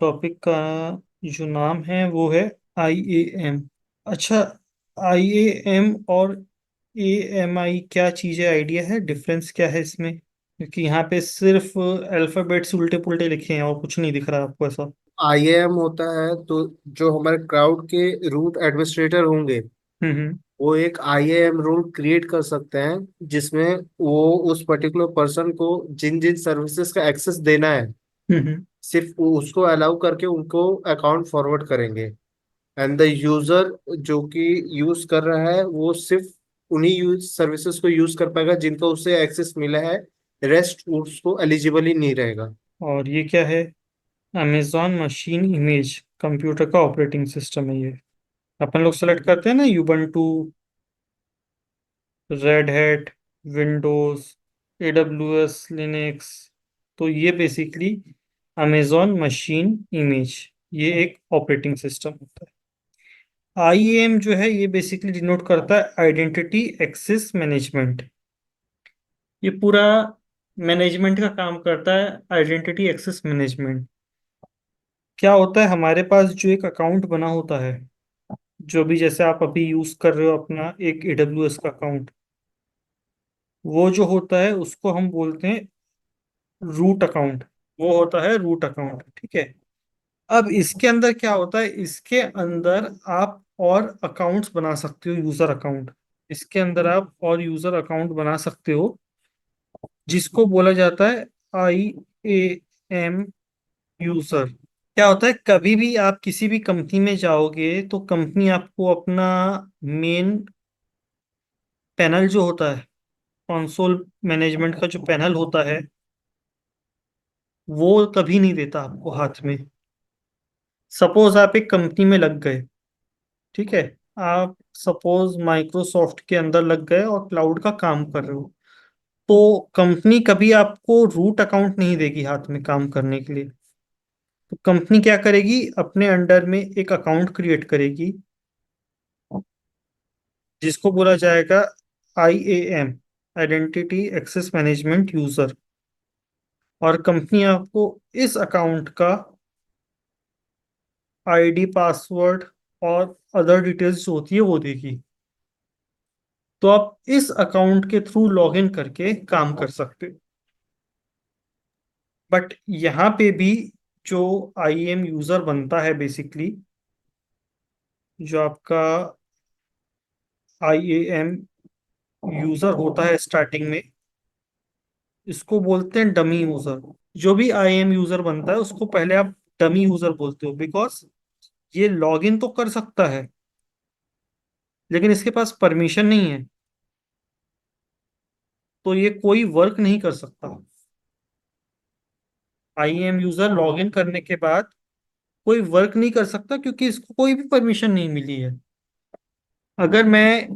Topic का जो नाम है वो है IAM। अच्छा, IAM और AMI क्या चीज़ है? आइडिया है डिफरेंस क्या है इसमें? क्योंकि यहाँ पे सिर्फ अल्फ़ाबेट्स उल्टे पुल्टे लिखे हैं और कुछ नहीं दिख रहा आपको ऐसा। आईएएम होता है तो जो हमारे क्राउड के रूट एडमिनिस्ट्रेटर होंगे हम्म। वो एक आईएएम रोल क्रिएट कर सकते हैं जिसमें वो उस पर्टिकुलर पर्सन को जिन जिन सर्विसेज का एक्सेस देना है हम्म। सिर्फ वो उसको अलाउ करके उनको अकाउंट फॉरवर्ड करेंगे। एंड द यूजर जो कि यूज कर रहा है वो सिर्फ उन्हीं यूज सर्विसेज को यूज कर पाएगा जिनका उसे एक्सेस मिला है। रेस्ट उसको एलिजिबल ही नहीं रहेगा। और ये क्या है? अमेजॉन मशीन इमेज कंप्यूटर का ऑपरेटिंग सिस्टम है ये। अपन लोग सेलेक्ट करते हैं ना, Ubuntu, red hat, Windows, AWS Linux. तो ये बेसिकली अमेजॉन मशीन इमेज, ये एक ऑपरेटिंग सिस्टम होता है। IAM जो है ये बेसिकली डिनोट करता है आइडेंटिटी एक्सेस मैनेजमेंट। ये पूरा मैनेजमेंट का काम करता है, आइडेंटिटी एक्सेस मैनेजमेंट। क्या होता है, हमारे पास जो एक अकाउंट बना होता है, जो भी जैसे आप अभी यूज कर रहे हो अपना एक AWS का अकाउंट, वो जो होता है उसको हम बोलते हैं रूट अकाउंट। वो होता है रूट अकाउंट, ठीक है। अब इसके अंदर क्या होता है, इसके अंदर आप और अकाउंट्स बना सकते हो, यूजर अकाउंट। इसके अंदर आप और यूजर अकाउंट बना सकते हो, जिसको बोला जाता है IAM यूजर। क्या होता है, कभी भी आप किसी भी कंपनी में जाओगे तो कंपनी आपको अपना मेन पैनल जो होता है, कंसोल मैनेजमेंट का जो पैनल होता है, वो कभी नहीं देता आपको हाथ में। सपोज आप एक कंपनी में लग गए, ठीक है। आप सपोज माइक्रोसॉफ्ट के अंदर लग गए और क्लाउड का काम कर रहे हो, तो कंपनी कभी आपको रूट अकाउंट नहीं देगी हाथ में काम करने के लिए। तो कंपनी क्या करेगी, अपने अंडर में एक अकाउंट क्रिएट करेगी, जिसको बोला जाएगा IAM, identity access management user. और कंपनी आपको इस अकाउंट का ID, पासवर्ड और अदर डिटेल्स जो होती है वो देगी। तो आप इस अकाउंट के थ्रू लॉग इन करके काम कर सकते हो। बट यहाँ पे भी जो IAM यूजर बनता है बेसिकली, जो आपका IAM यूजर होता है स्टार्टिंग में, इसको बोलते हैं डमी यूजर। जो भी IAM यूजर बनता है उसको पहले आप डमी यूजर बोलते हो, बिकॉज ये लॉग इन तो कर सकता है लेकिन इसके पास परमिशन नहीं है, तो ये कोई वर्क नहीं कर सकता। IAM यूजर लॉग इन करने के बाद कोई वर्क नहीं कर सकता क्योंकि इसको कोई भी परमिशन नहीं मिली है। अगर मैं,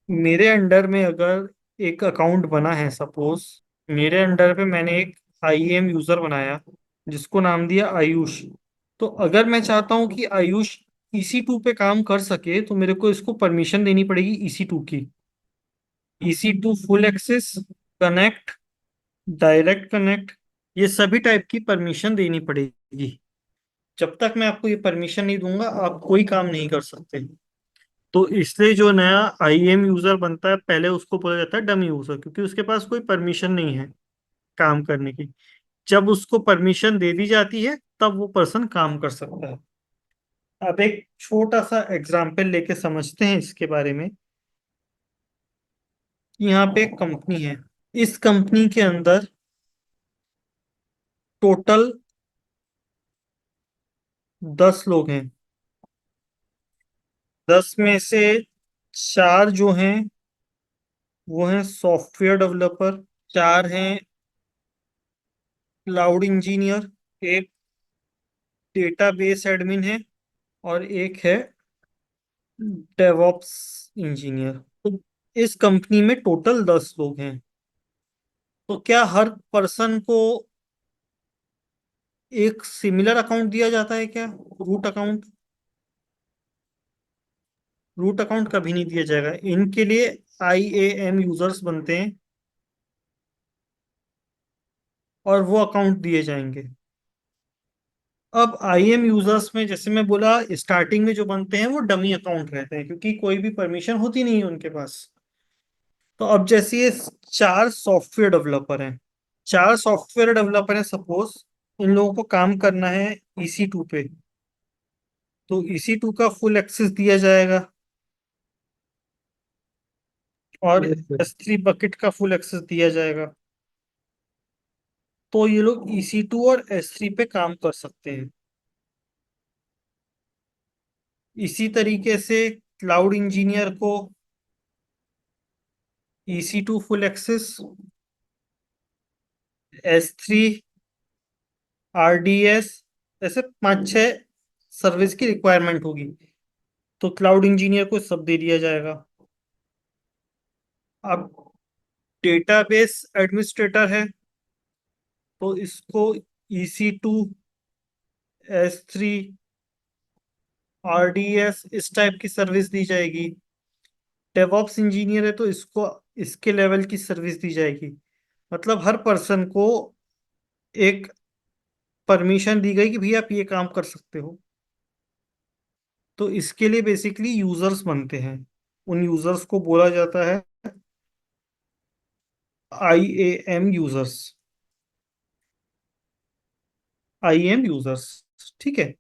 मेरे अंडर में अगर एक अकाउंट बना है, सपोज मेरे अंडर पे मैंने एक IAM यूजर बनाया जिसको नाम दिया आयुष। तो अगर मैं चाहता हूं कि आयुष EC2 पे काम कर सके तो मेरे को इसको परमिशन देनी पड़ेगी EC2 की। EC2 full access, connect, direct connect, ये सभी टाइप की परमिशन देनी पड़ेगी। जब तक मैं आपको ये परमिशन नहीं दूंगा आप कोई काम नहीं कर सकते। तो इसलिए जो नया IAM यूजर बनता है पहले उसको बोला जाता है डमी यूजर, क्योंकि उसके पास कोई परमिशन नहीं है काम करने की। जब उसको परमिशन दे दी जाती है तब वो पर्सन काम कर सकता है। अब एक छोटा सा एग्जाम्पल लेके समझते हैं इसके बारे में। यहाँ पे एक कंपनी है, इस कंपनी के अंदर टोटल 10 लोग हैं। 10 में से 4 जो हैं वो हैं सॉफ्टवेयर डेवलपर, 4 हैं क्लाउड इंजीनियर, एक डेटाबेस एडमिन है, और एक है डेवऑप्स इंजीनियर। तो इस कंपनी में टोटल 10 लोग हैं। तो क्या हर पर्सन को एक सिमिलर अकाउंट दिया जाता है क्या, रूट अकाउंट? रूट अकाउंट कभी नहीं दिया जाएगा। इनके लिए IAM यूजर्स बनते हैं और वो अकाउंट दिए जाएंगे। अब आईएम यूजर्स में जैसे मैं बोला, स्टार्टिंग में जो बनते हैं वो डमी अकाउंट रहते हैं, क्योंकि कोई भी परमिशन होती नहीं है उनके पास। तो अब जैसे ये चार सॉफ्टवेयर डेवलपर हैं, चार सॉफ्टवेयर डेवलपर हैं सपोज, इन लोगों को काम करना है EC2 पे। तो EC2 का फुल एक्सेस दिया जाएगा और Yes, S3 बकेट का फुल एक्सेस दिया जाएगा। तो ये लोग EC2 और S3 पे काम कर सकते हैं। इसी तरीके से क्लाउड इंजीनियर को EC2 full access, S3, RDS, ऐसे पांच छह सर्विस की रिक्वायरमेंट होगी। तो क्लाउड इंजीनियर को सब दे दिया जाएगा। अब डेटाबेस एडमिनिस्ट्रेटर है, तो इसको EC2, S3, RDS इस टाइप की सर्विस दी जाएगी। डेवऑप्स इंजीनियर है, तो इसको इसके लेवल की सर्विस दी जाएगी। मतलब हर पर्सन को एक परमिशन दी गई कि भैया आप ये काम कर सकते हो। तो इसके लिए बेसिकली यूजर्स बनते हैं। उन यूजर्स को बोला जाता है IAM यूजर्स। IAM यूजर्स, ठीक है।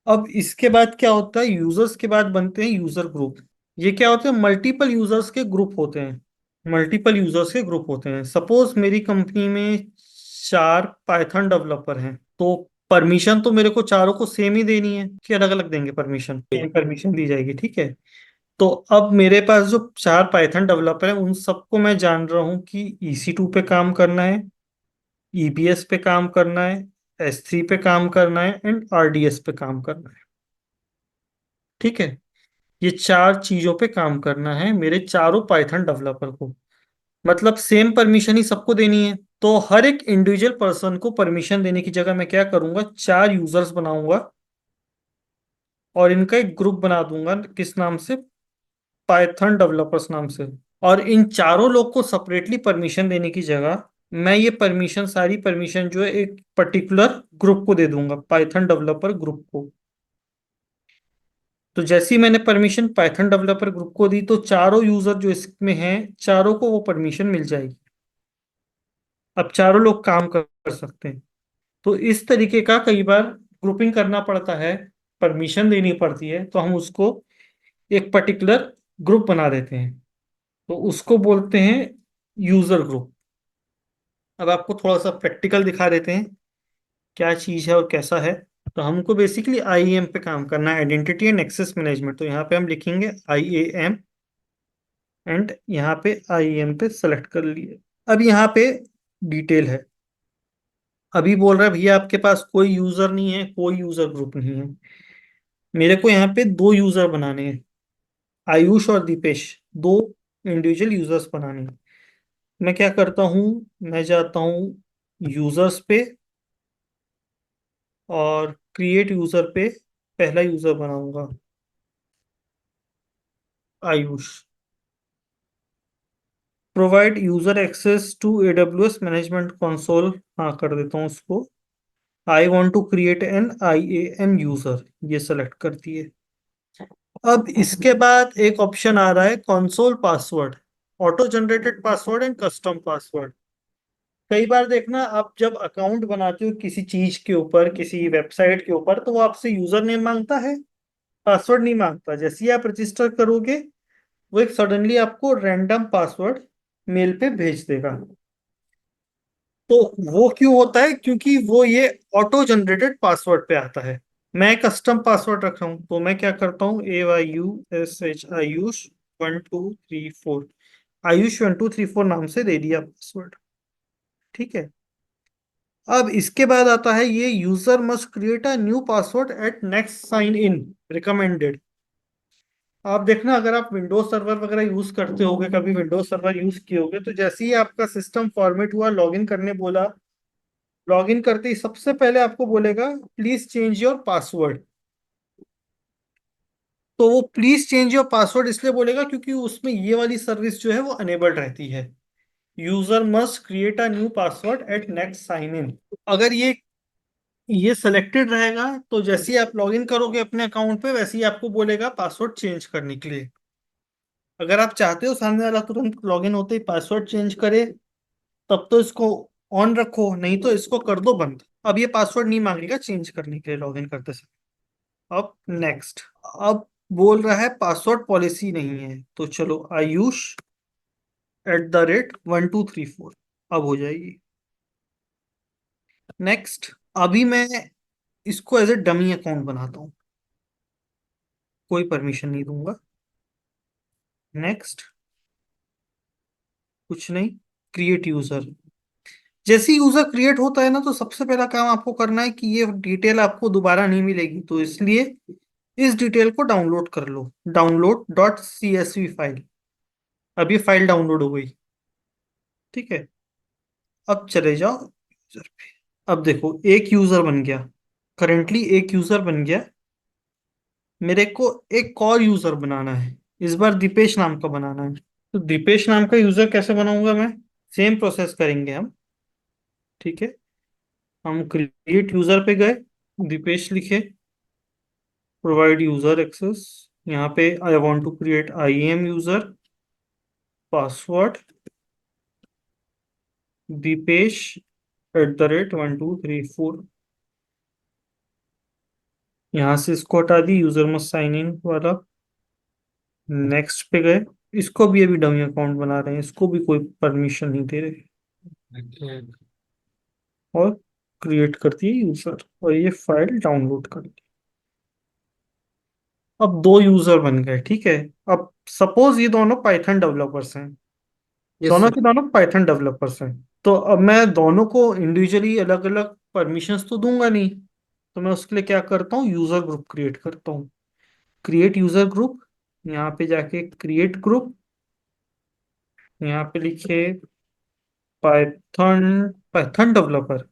अब इसके बाद क्या होता है, यूजर्स के बाद बनते हैं यूजर ग्रुप। ये क्या होते हैं, मल्टीपल यूजर्स के ग्रुप होते हैं। मल्टीपल यूजर्स के ग्रुप होते हैं। सपोज मेरी कंपनी में चार पाइथन डेवलपर हैं, तो परमिशन तो मेरे को चारों को सेम ही देनी है कि अलग अलग देंगे परमिशन? सेम परमिशन दी जाएगी, ठीक है। तो अब मेरे पास जो चार पाइथन डेवलपर हैं, उन सबको मैं जान रहा हूँ कि EC2 पे काम करना है, EBS पे काम करना है, S3 पे काम करना है एंड RDS पे काम करना है, ठीक है। ये चार चीजों पे काम करना है मेरे चारों पाइथन डेवलपर को। मतलब सेम परमिशन ही सबको देनी है। तो हर एक इंडिविजुअल पर्सन को परमिशन देने की जगह मैं क्या करूंगा, चार यूजर्स बनाऊंगा और इनका एक ग्रुप बना दूंगा, किस नाम से, पाइथन डेवलपर्स नाम से। और इन चारों लोग को सेपरेटली परमिशन देने की जगह मैं ये परमिशन, सारी परमिशन जो है एक पर्टिकुलर ग्रुप को दे दूंगा, पाइथन डेवलपर ग्रुप को। तो जैसे ही मैंने परमिशन पाइथन डेवलपर ग्रुप को दी, तो चारों यूजर जो इसमें हैं, चारों को वो परमिशन मिल जाएगी। अब चारों लोग काम कर सकते हैं। तो इस तरीके का कई बार ग्रुपिंग करना पड़ता है, परमिशन देनी पड़ती है, तो हम उसको एक पर्टिकुलर ग्रुप बना देते हैं। तो उसको बोलते हैं यूजर ग्रुप। अब आपको थोड़ा सा प्रैक्टिकल दिखा देते हैं क्या चीज़ है और कैसा है। तो हमको बेसिकली IAM पे काम करना है, आइडेंटिटी एंड एक्सेस मैनेजमेंट। तो यहाँ पे हम लिखेंगे IAM एंड यहाँ पे IAM पे सेलेक्ट कर लिए। अब यहाँ पे डिटेल है। अभी बोल रहा है भैया आपके पास कोई यूजर नहीं है, कोई यूजर ग्रुप नहीं है। मेरे को यहाँ पे दो यूजर बनाने हैं, आयुष और दीपेश, दो इंडिविजुअल यूजर्स बनाने हैं। मैं क्या करता हूँ, मैं जाता हूँ यूजर्स पे और क्रिएट यूजर पे पहला यूजर बनाऊंगा, Ayush. Provide user access to AWS management console, हाँ कर देता हूँ उसको। I want to create an IAM user, ये सेलेक्ट कर दिए। अब इसके बाद एक ऑप्शन आ रहा है console password, auto generated password and custom password. कई बार देखना, आप जब अकाउंट बनाते हो किसी चीज के ऊपर, किसी वेबसाइट के ऊपर, तो वो आपसे यूजर नेम मांगता है, पासवर्ड नहीं मांगता। जैसे ही आप रजिस्टर करोगे, वो एक सडनली आपको रैंडम पासवर्ड मेल पे भेज देगा। तो वो क्यों होता है, क्योंकि वो ये ऑटो जनरेटेड पासवर्ड पे आता है। मैं कस्टम पासवर्ड रख रहा हूँ, तो मैं क्या करता हूँ, AYUSH आयुष 1234, आयुष 1234 नाम से दे दिया पासवर्ड, ठीक है। अब इसके बाद आता है ये user must create a new password at next sign in recommended. आप देखना, अगर आप विंडोज सर्वर वगैरह यूज करते होगे, कभी विंडोज सर्वर यूज किए होगे, तो जैसे ही आपका सिस्टम फॉर्मेट हुआ, लॉगिन करने बोला, लॉगिन करते ही सबसे पहले आपको बोलेगा प्लीज चेंज योर पासवर्ड। तो वो प्लीज चेंज योर पासवर्ड इसलिए बोलेगा क्योंकि उसमें ये वाली सर्विस जो है वो अनेबल्ड रहती है, user must create a new password at next sign in. अगर ये ये सिलेक्टेड रहेगा, तो जैसे ही आप लॉगिन करोगे अपने अकाउंट पे वैसे ही आपको बोलेगा पासवर्ड चेंज करने के लिए। अगर आप चाहते हो सामने वाला तुरंत लॉगिन होते ही पासवर्ड चेंज करे, तब तो इसको ऑन रखो, नहीं तो इसको कर दो बंद। अब ये पासवर्ड नहीं मांगेगा चेंज करने के लिए लॉगिन करते समय। अब नेक्स्ट। अब बोल रहा है पासवर्ड पॉलिसी नहीं है, तो चलो आयुष @1234 अब हो जाएगी। नेक्स्ट। अभी मैं इसको एज ए डमी अकाउंट बनाता हूँ, कोई परमिशन नहीं दूंगा। नेक्स्ट। कुछ नहीं। Create user. जैसे ही यूजर क्रिएट होता है ना, तो सबसे पहला काम आपको करना है कि ये डिटेल आपको दोबारा नहीं मिलेगी, तो इसलिए इस डिटेल को डाउनलोड कर लो। Download dot CSV file. अब ये फाइल डाउनलोड हो गई। ठीक है। अब चले जाओ यूजर पे। अब देखो एक यूजर बन गया। करेंटली एक यूजर बन गया। मेरे को एक और यूजर बनाना है। इस बार दीपेश नाम का बनाना है। तो दीपेश नाम का यूजर कैसे बनाऊंगा मैं? सेम प्रोसेस करेंगे हम। ठीक है। हम क्रिएट यूजर पे गए, दीपेश लिखे, प्रोवाइड यूजर एक्सेस। यहाँ पे I want to create IAM user, password Deepesh @1234। यहाँ से इसको हटा दी, यूजर मस्ट साइन इन वाला। नेक्स्ट पे गए। इसको भी अभी डमी अकाउंट बना रहे हैं, इसको भी कोई परमिशन नहीं दे रहे। और क्रिएट कर दिए यूजर, और ये फाइल डाउनलोड कर दी। अब दो यूजर बन गए। ठीक है। अब सपोज ये दोनों पाइथन डेवलपर्स हैं। यस दोनों सर। के दोनों पाइथन डेवलपर्स हैं। तो अब मैं दोनों को इंडिविजुअली अलग अलग परमिशंस तो दूंगा नहीं। तो मैं उसके लिए क्या करता हूँ, यूजर ग्रुप क्रिएट करता हूँ। Create user group. यहाँ पे जाके क्रिएट ग्रुप। यहाँ पे लिखे पाइथन पाइथन डेवलपर।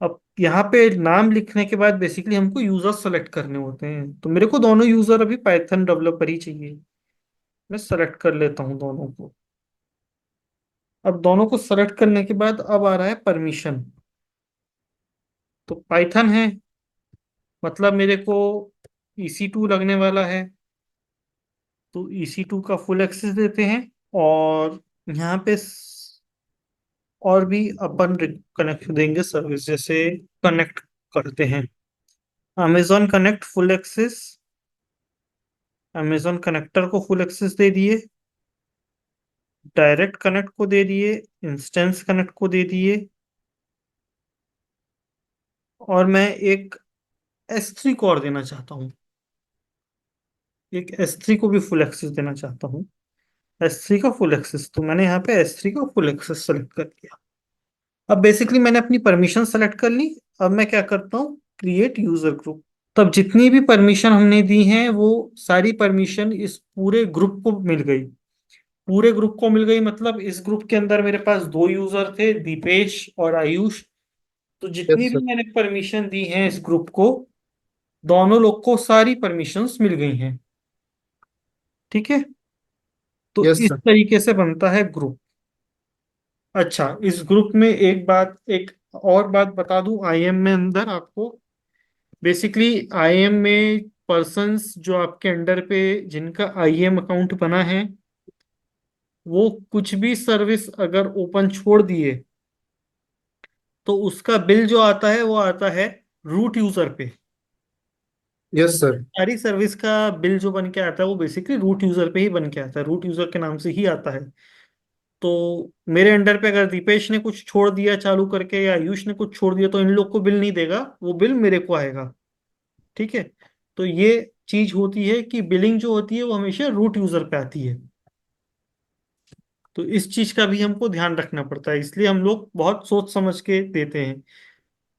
अब यहाँ पे नाम लिखने के बाद बेसिकली हमको यूजर सेलेक्ट करने होते हैं, तो मेरे को दोनों यूजर अभी पाइथन डेवलपर ही चाहिए। मैं सेलेक्ट कर लेता हूँ दोनों को। अब दोनों को सेलेक्ट करने के बाद अब आ रहा है परमिशन। तो पाइथन है, मतलब मेरे को EC2 लगने वाला है। तो EC2 का फुल एक्सेस देते हैं। और यहाँ पे और भी अपन कनेक्ट देंगे सर्विस, जैसे कनेक्ट करते हैं। Amazon connect full access. Amazon connector को फुल एक्सेस दे दिए। डायरेक्ट कनेक्ट को दे दिए। इंस्टेंस कनेक्ट को दे दिए। और मैं एक S3 को और देना चाहता हूँ। एक S3 को भी फुल एक्सेस देना चाहता हूँ। S3 का फुल एक्सेस, तो मैंने यहाँ पे S3 का फुल एक्सेस सेलेक्ट कर लिया। अब बेसिकली मैंने अपनी परमिशन सेलेक्ट कर ली। अब मैं क्या करता हूँ, क्रिएट यूजर ग्रुप। तब जितनी भी परमिशन हमने दी हैं वो सारी परमिशन इस पूरे ग्रुप को मिल गई। पूरे ग्रुप को मिल गई मतलब इस ग्रुप के अंदर मेरे पास दो यूजर थे, दीपेश और आयुष। तो जितनी यस भी सर। मैंने परमिशन दी है इस ग्रुप को, दोनों लोग को सारी परमिशंस मिल गई हैं। ठीक है। तो यस इस सर। तरीके से बनता है ग्रुप। अच्छा, इस ग्रुप में एक और बात बता दूं, IAM में अंदर आपको बेसिकली IAM में पर्सन्स जो आपके अंडर पे जिनका IAM अकाउंट बना है, वो कुछ भी सर्विस अगर ओपन छोड़ दिए तो उसका बिल जो आता है वो आता है रूट यूजर पे। Yes sir. सारी सर्विस का बिल जो बन के आता है वो बेसिकली रूट यूजर पे ही बन के आता है, रूट यूजर के नाम से ही आता है। तो मेरे अंडर पे अगर दीपेश ने कुछ छोड़ दिया चालू करके या आयुष ने कुछ छोड़ दिया, तो इन लोग को बिल नहीं देगा, वो बिल मेरे को आएगा। ठीक है। तो ये चीज होती है कि बिलिंग जो होती है वो हमेशा रूट यूजर पे आती है। तो इस चीज का भी हमको ध्यान रखना पड़ता है, इसलिए हम लोग बहुत सोच समझ के देते हैं।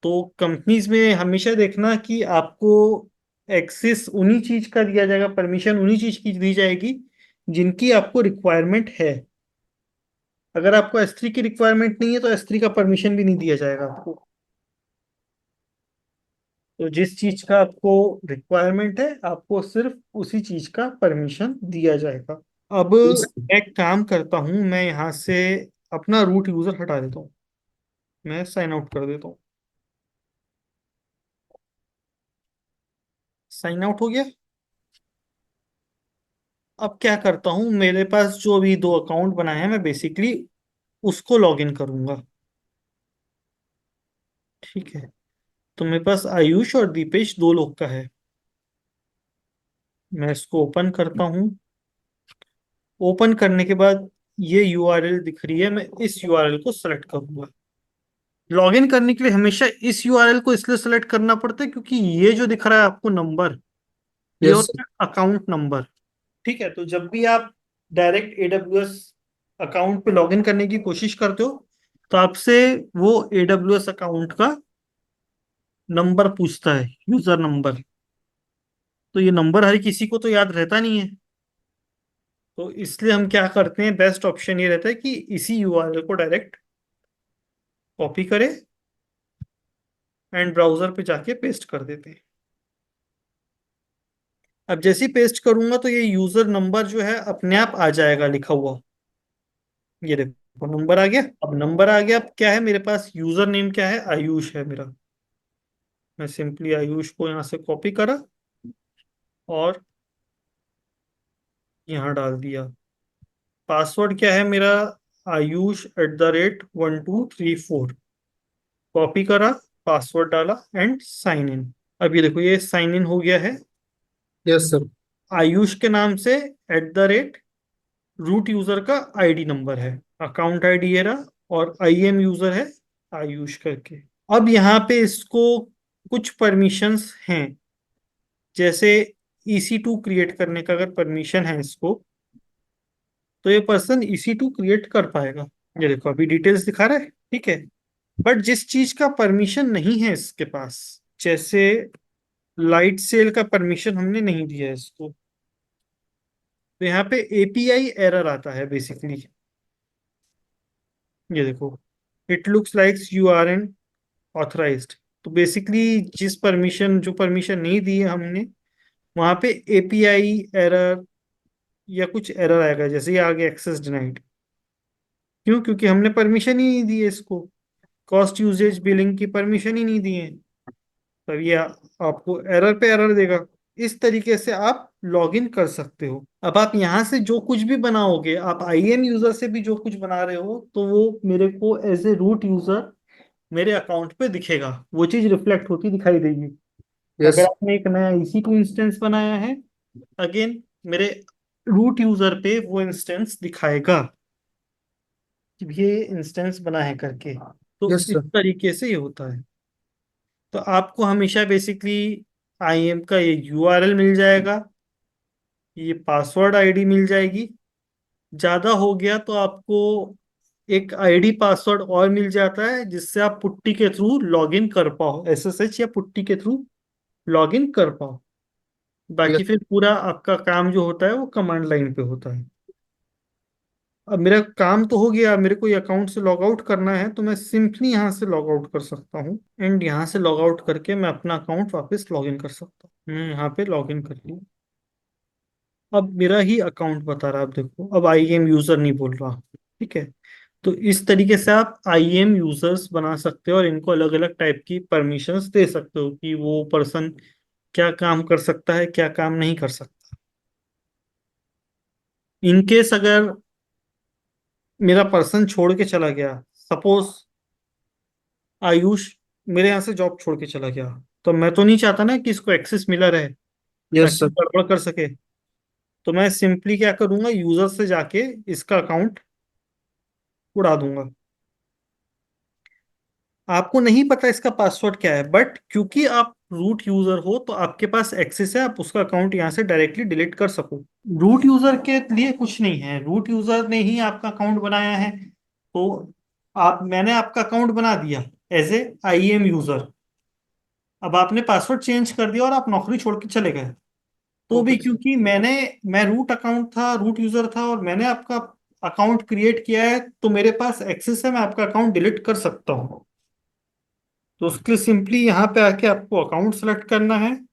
तो कंपनीज में हमेशा देखना कि आपको एक्सेस उन्हीं चीज का दिया जाएगा, परमिशन उन्हीं चीज की दी जाएगी जिनकी आपको रिक्वायरमेंट है। अगर आपको S3 की रिक्वायरमेंट नहीं है तो S3 का परमिशन भी नहीं दिया जाएगा आपको। तो जिस चीज का आपको रिक्वायरमेंट है आपको सिर्फ उसी चीज का परमिशन दिया जाएगा। अब यस एक काम करता हूँ, मैं यहाँ से अपना रूट यूजर हटा देता हूँ। मैं साइन आउट कर देता हूँ। साइन आउट हो गया। अब क्या करता हूँ, मेरे पास जो अभी दो अकाउंट बनाए हैं मैं बेसिकली उसको लॉग इन करूंगा। ठीक है, तो मेरे पास आयुष और दीपेश दो लोग का है। मैं इसको ओपन करता हूँ। ओपन करने के बाद ये यूआरएल दिख रही है, मैं इस यूआरएल को सेलेक्ट करूंगा। लॉगिन करने के लिए हमेशा इस यूआरएल को इसलिए सेलेक्ट करना पड़ता है क्योंकि ये जो दिख रहा है आपको नंबर, ये यस होता है अकाउंट नंबर। ठीक है, तो जब भी आप डायरेक्ट AWS अकाउंट पे लॉगिन करने की कोशिश करते हो तो आपसे वो AWS अकाउंट का नंबर पूछता है, यूजर नंबर। तो ये नंबर हर किसी को तो याद रहता नहीं है। तो इसलिए हम क्या करते हैं, बेस्ट ऑप्शन ये रहता है कि इसी यूआरएल को डायरेक्ट कॉपी करें एंड ब्राउजर पे जाके पेस्ट कर देते हैं। अब जैसे ही पेस्ट करूंगा तो ये यूजर नंबर जो है अपने आप आ जाएगा लिखा हुआ। ये देखो नंबर आ गया। अब नंबर आ गया, अब क्या है मेरे पास, यूजर नेम क्या है, आयुष है मेरा। मैं सिंपली आयुष को यहाँ से कॉपी करा और यहाँ डाल दिया। पासवर्ड क्या है मेरा, Ayush@1234। कॉपी करा, पासवर्ड डाला एंड साइन इन। अब ये देखो ये साइन इन हो गया है। Yes sir. आयुष के नाम से रूट यूजर का आईडी नंबर है, अकाउंट आईडी ये रहा, और IM यूजर है आयुष करके। अब यहाँ पे इसको कुछ परमिशंस हैं, जैसे EC2 क्रिएट करने का अगर परमिशन है इसको, तो ये पर्सन EC2 क्रिएट कर पाएगा। ये देखो अभी डिटेल्स दिखा रहा है। ठीक है, बट जिस चीज का परमिशन नहीं है इसके पास, जैसे लाइट सेल का परमिशन हमने नहीं दिया है इसको, तो यहाँ पे API एरर आता है बेसिकली। ये देखो, it looks likes you are an authorized. तो बेसिकली जिस परमिशन जो परमिशन नहीं दी है हमने, वहां पे API एरर या कुछ एरर आएगा, जैसे ये आगे एक्सेस डिनाइड। क्यों? क्योंकि हमने परमिशन ही नहीं दी है इसको, कॉस्ट यूजेज बिलिंग की परमिशन ही नहीं दी है। तब ये आपको एरर पे एरर देगा। इस तरीके से आप लॉग इन कर सकते हो। अब आप यहाँ से जो कुछ भी बनाओगे, आप IM यूजर से भी जो कुछ बना रहे हो, तो वो मेरे को एज ए रूट यूजर मेरे अकाउंट पे दिखेगा, वो चीज रिफ्लेक्ट होती दिखाई देगी। अगर यस आपने एक नया EC2 इंस्टेंस बनाया है, अगेन मेरे रूट यूजर पे वो इंस्टेंस दिखाएगा कि ये इंस्टेंस बना है करके। तो यस इस सर। तरीके से ये होता है। तो आपको हमेशा बेसिकली IM का ये URL मिल जाएगा, ये पासवर्ड आईडी मिल जाएगी। ज्यादा हो गया तो आपको एक आईडी पासवर्ड और मिल जाता है, जिससे आप पुट्टी के थ्रू लॉग इन कर पाओ, SSH या पुट्टी के थ्रू लॉग इन कर पाओ। यस बाकी फिर पूरा आपका काम जो होता है वो कमांड लाइन पे होता है। अब मेरा काम तो हो गया, मेरे को ये अकाउंट से लॉग आउट करना है, तो मैं सिंपली यहाँ से लॉग आउट कर सकता हूँ एंड यहाँ से लॉग आउट करके मैं अपना अकाउंट वापस लॉग इन कर सकता हूँ। यहाँ पे लॉग इन कर लिया। अब मेरा ही अकाउंट बता रहा है, आप देखो अब IM यूजर नहीं बोल रहा। ठीक है, तो इस तरीके से आप IM यूजर्स बना सकते हो और इनको अलग अलग टाइप की परमिशंस दे सकते हो कि वो पर्सन क्या काम कर सकता है, क्या काम नहीं कर सकता। इनकेस अगर मेरा पर्सन छोड़ के चला गया, सपोज आयुष मेरे यहाँ से जॉब छोड़ के चला गया, तो मैं तो नहीं चाहता ना कि इसको एक्सेस मिला रहे यस ताकि सर। वो गड़बड़ कर सके। तो मैं सिंपली क्या करूंगा, यूजर से जाके इसका अकाउंट उड़ा दूंगा। आपको नहीं पता इसका पासवर्ड क्या है, बट क्योंकि आप रूट यूजर हो तो आपके पास एक्सेस है, आप उसका अकाउंट यहाँ से डायरेक्टली डिलीट कर सको। रूट यूजर के लिए कुछ नहीं है, रूट यूजर ने ही आपका अकाउंट बनाया है। तो आप मैंने आपका अकाउंट बना दिया एज ए IM यूजर। अब आपने पासवर्ड चेंज कर दिया और आप नौकरी छोड़ के चले गए, तो भी ओके सर। क्योंकि मैं रूट अकाउंट था, रूट यूजर था और मैंने आपका अकाउंट क्रिएट किया है, तो मेरे पास एक्सेस है, मैं आपका अकाउंट डिलीट कर सकता हूँ। तो उसके लिए सिंपली यहाँ पे आके आपको अकाउंट सेलेक्ट करना है,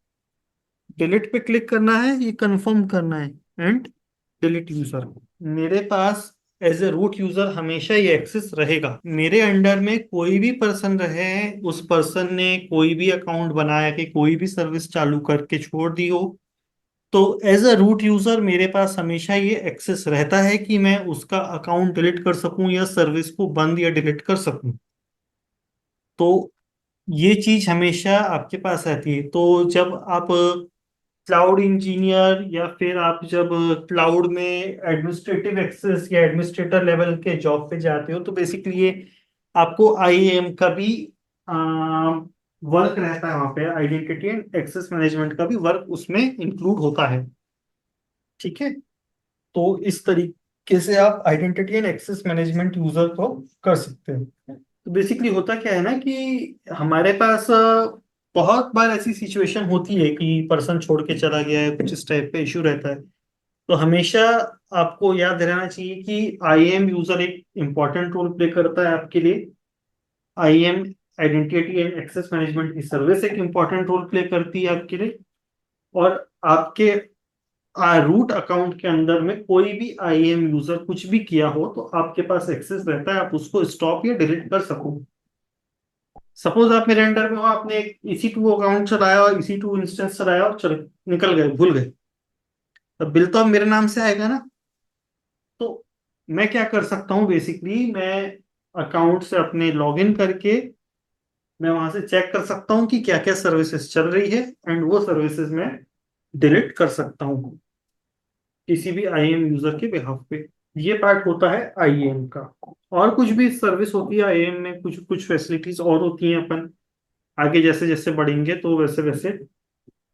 डिलीट पे क्लिक करना है, ये कंफर्म करना है एंड डिलीट यूजर। मेरे पास एज ए रूट यूजर हमेशा ये एक्सेस रहेगा। मेरे अंडर में कोई भी पर्सन रहे, उस पर्सन ने कोई भी अकाउंट बनाया कि कोई भी सर्विस चालू करके छोड़ दी हो, तो एज अ रूट यूजर मेरे पास हमेशा ये एक्सेस रहता है कि मैं उसका अकाउंट डिलीट कर सकूं या सर्विस को बंद या डिलीट कर सकूं। तो ये चीज हमेशा आपके पास रहती है। तो जब आप क्लाउड इंजीनियर या फिर आप जब क्लाउड में एडमिनिस्ट्रेटिव एक्सेस या एडमिनिस्ट्रेटर लेवल के जॉब पे जाते हो, तो बेसिकली ये आपको आईएएम का भी वर्क रहता है। वहाँ पे आइडेंटिटी एंड एक्सेस मैनेजमेंट का भी वर्क उसमें इंक्लूड होता है। ठीक है। तो इस तरीके से आप identity and access management user को कर सकते हैं। तो बेसिकली होता क्या है ना कि हमारे पास बहुत बार ऐसी सिचुएशन होती है कि पर्सन छोड़ के चला गया है, कुछ इस टाइप का इशू रहता है। तो हमेशा आपको याद रहना चाहिए कि आईएम यूजर एक इम्पॉर्टेंट रोल प्ले करता है आपके लिए। IAM identity and access management की सर्विस एक इम्पॉर्टेंट रोल प्ले करती है आपके लिए। और आपके रूट अकाउंट के अंदर में कोई भी आईएम यूजर कुछ भी किया हो तो आपके पास एक्सेस रहता है, आप उसको स्टॉप या डिलीट कर सको। सपोज आप मेरे अंडर में हो, आपने एक EC2 अकाउंट चलाया और EC2 इंस्टेंस चलाया और चल निकल गए, भूल गए, तब बिल तो अब मेरे नाम से आएगा ना। तो मैं क्या कर सकता हूँ, बेसिकली मैं अकाउंट से अपने लॉगिन करके मैं वहां से चेक कर सकता हूँ कि क्या क्या सर्विसेज चल रही है, एंड वो सर्विसेज मैं डिलीट कर सकता हूँ किसी भी आईएम यूजर के बिहाफ पे। ये पार्ट होता है आईएम का। और कुछ भी सर्विस होती है आईएम में, कुछ कुछ फैसिलिटीज और होती हैं, अपन आगे जैसे जैसे बढ़ेंगे तो वैसे वैसे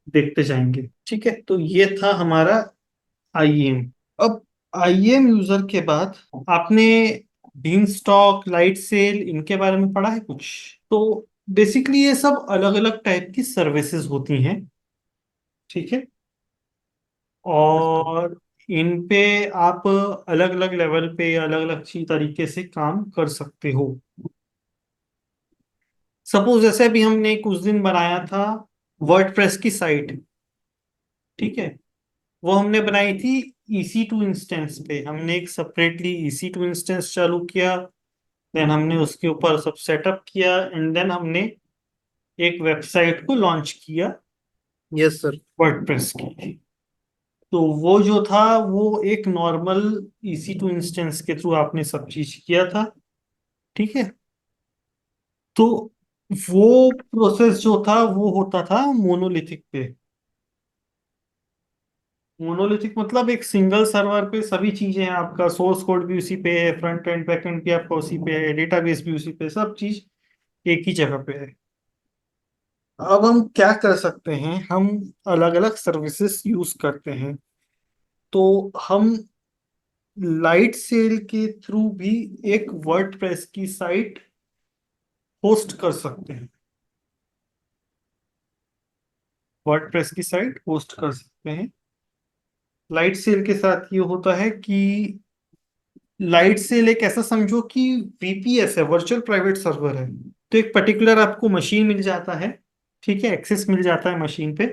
देखते जाएंगे। ठीक है। तो ये था हमारा आईएम। अब आईएम यूजर के बाद आपने बीन स्टॉक, लाइट सेल, इनके बारे में पढ़ा है कुछ? तो बेसिकली ये सब अलग अलग टाइप की सर्विसेज होती हैं। ठीक है। और इन पे आप अलग अलग लेवल पे अलग अलग अच्छी तरीके से काम कर सकते हो। सपोज जैसे अभी हमने कुछ दिन बनाया था वर्डप्रेस की साइट। ठीक है। वो हमने बनाई थी EC2 इंस्टेंस पे। हमने एक सेपरेटली EC2 इंस्टेंस चालू किया, देन हमने उसके ऊपर सब सेटअप किया, एंड देन हमने एक वेबसाइट को लॉन्च किया यस सर। वर्डप्रेस की। तो वो जो था वो एक नॉर्मल EC2 इंस्टेंस के थ्रू आपने सब चीज किया था। ठीक है। तो वो प्रोसेस जो था वो होता था मोनोलिथिक पे। मोनोलिथिक मतलब एक सिंगल सर्वर पे सभी चीजें हैं, आपका सोर्स कोड भी उसी पे है, फ्रंट एंड बैक एंड भी आपका उसी पे है, डेटाबेस भी उसी पे, सब चीज एक ही जगह पे है। अब हम क्या कर सकते हैं, हम अलग अलग सर्विसेज यूज करते हैं। तो हम लाइट सेल के थ्रू भी एक वर्डप्रेस की साइट होस्ट कर सकते हैं। वर्डप्रेस की साइट होस्ट कर सकते हैं। लाइट सेल के साथ ये होता है कि लाइट सेल एक ऐसा समझो कि VPS है, वर्चुअल प्राइवेट सर्वर है। तो एक पर्टिकुलर आपको मशीन मिल जाता है। ठीक है। एक्सेस मिल जाता है मशीन पे।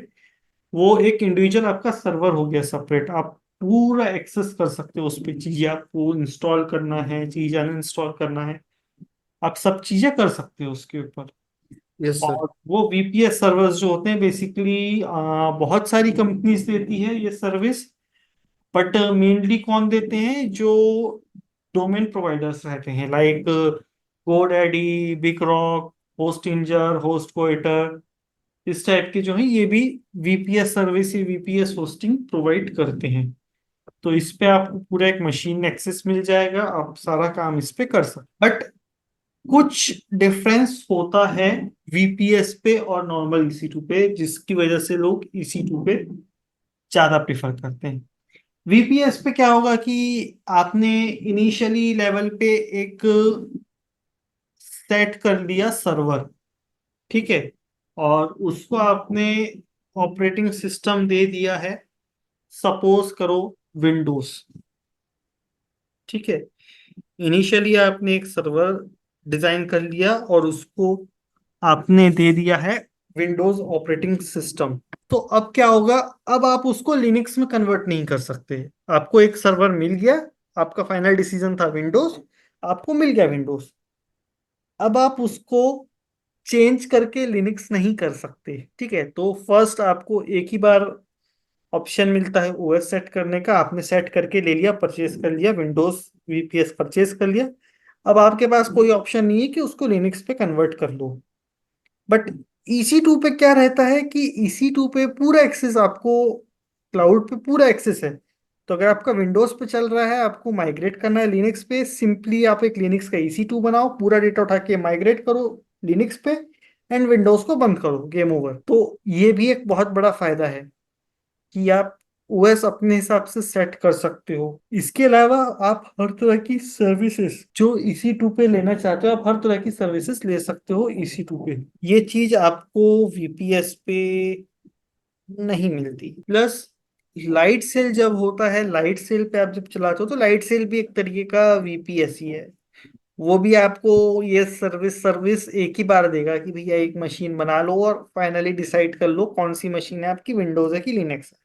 वो एक इंडिविजुअल आपका सर्वर हो गया सेपरेट, आप पूरा एक्सेस कर सकते हो उस पे। चीजें आपको इंस्टॉल करना है, चीज अनइंस्टॉल करना है, आप सब चीजें कर सकते हो उसके ऊपर। Yes sir. और वो VPS सर्वर्स जो होते हैं बेसिकली बहुत सारी कंपनीज देती है ये सर्विस। बट मेनली कौन देते हैं, जो डोमेन प्रोवाइडर्स रहते हैं, like GoDaddy, Big Rock, Hostinger, HostGator, इस टाइप के जो हैं ये भी VPS सर्विस या VPS होस्टिंग प्रोवाइड करते हैं। तो इस पे आपको पूरा एक मशीन एक्सेस मिल जाएगा, आप सारा काम इस पे कर सकते। बट कुछ डिफरेंस होता है VPS पे और नॉर्मल EC2 पे, जिसकी वजह से लोग EC2 पे ज्यादा प्रेफर करते हैं। VPS पे क्या होगा कि आपने इनिशियली लेवल पे एक सेट कर लिया सर्वर। ठीक है। और उसको आपने ऑपरेटिंग सिस्टम दे दिया है, सपोज करो विंडोज। ठीक है। इनिशियली आपने एक सर्वर डिजाइन कर लिया और उसको आपने दे दिया है विंडोज ऑपरेटिंग सिस्टम। तो अब क्या होगा, अब आप उसको लिनक्स में कन्वर्ट नहीं कर सकते। आपको एक सर्वर मिल गया, आपका फाइनल डिसीजन था विंडोज, आपको मिल गया विंडोज। अब आप उसको चेंज करके लिनक्स नहीं कर सकते, ठीक है। तो फर्स्ट आपको एक ही बार ऑप्शन मिलता है ओएस सेट करने का, आपने सेट करके ले लिया, परचेज कर लिया, विंडोज वीपीएस परचेज कर लिया। अब आपके पास कोई ऑप्शन नहीं है कि उसको लिनक्स पे कन्वर्ट कर लो। बट EC2 पे क्या रहता है कि EC2 पे पूरा एक्सेस आपको, क्लाउड पे पूरा एक्सेस है। तो अगर आपका विंडोज पे चल रहा है, आपको माइग्रेट करना है लिनक्स पे, सिंपली आप एक लिनक्स का EC2 बनाओ, पूरा डेटा उठा के माइग्रेट करो लिनक्स पे, एंड विंडोज को बंद करो, गेम ओवर। तो ये भी एक बहुत बड़ा फायदा है कि आप ओएस अपने हिसाब से सेट कर सकते हो। इसके अलावा आप हर तरह की सर्विसेज जो EC2 पे लेना चाहते हो, आप हर तरह की सर्विसेज ले सकते हो EC2 पे। ये चीज आपको VPS पे नहीं मिलती। प्लस लाइट सेल जब होता है, लाइट सेल पे आप जब चलाते हो, तो लाइट सेल भी एक तरीके का VPS ही है। वो भी आपको ये सर्विस सर्विस एक ही बार देगा कि भैया एक मशीन बना लो और फाइनली डिसाइड कर लो कौन सी मशीन है आपकी, विंडोज है कि लिनक्स है।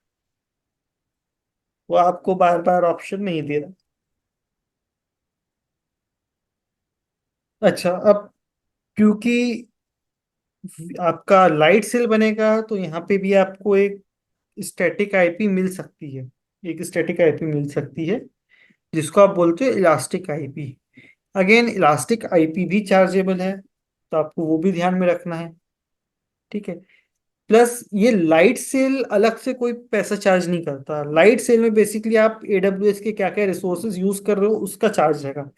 वो आपको बार बार ऑप्शन नहीं दे रहा। अच्छा, अब क्योंकि आपका लाइट सेल बनेगा, तो यहाँ पे भी आपको एक स्टैटिक आईपी मिल सकती है। एक स्टैटिक आईपी मिल सकती है जिसको आप बोलते हो elastic IP. Again elastic IP भी चार्जेबल है, तो आपको वो भी ध्यान में रखना है, ठीक है। प्लस ये लाइट सेल अलग से कोई पैसा चार्ज नहीं करता। लाइट सेल में बेसिकली आप AWS के क्या क्या रिसोर्सेज यूज कर रहे हो उसका चार्ज रहेगा।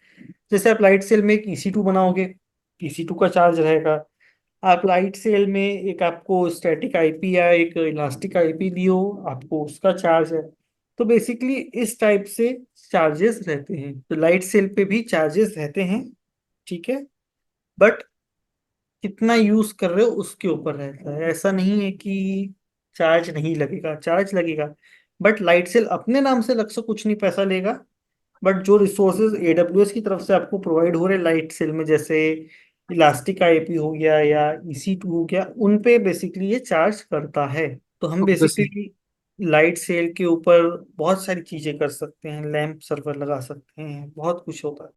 जैसे आप लाइट सेल में एक EC2 बनाओगे, EC2 का चार्ज रहेगा। आप लाइट सेल में एक आपको स्टैटिक आईपी या एक इलास्टिक आईपी दियो, आपको उसका चार्ज है। तो बेसिकली इस टाइप से चार्जेस रहते हैं, तो लाइट सेल पे भी चार्जेस रहते हैं, ठीक है। बट कितना यूज कर रहे हो उसके ऊपर रहता है, ऐसा नहीं है कि चार्ज नहीं लगेगा, चार्ज लगेगा। बट लाइट सेल अपने नाम से अलग से कुछ नहीं पैसा लेगा। बट जो रिसोर्सेज AWS की तरफ से आपको प्रोवाइड हो रहे लाइट सेल में, जैसे इलास्टिक आईपी हो गया या EC2 हो गया, उन पे बेसिकली ये चार्ज करता है। तो हम ऑब्वियसली। बेसिकली लाइट सेल के ऊपर बहुत सारी चीजें कर सकते हैं, लैंप सर्वर लगा सकते हैं, बहुत कुछ होता है।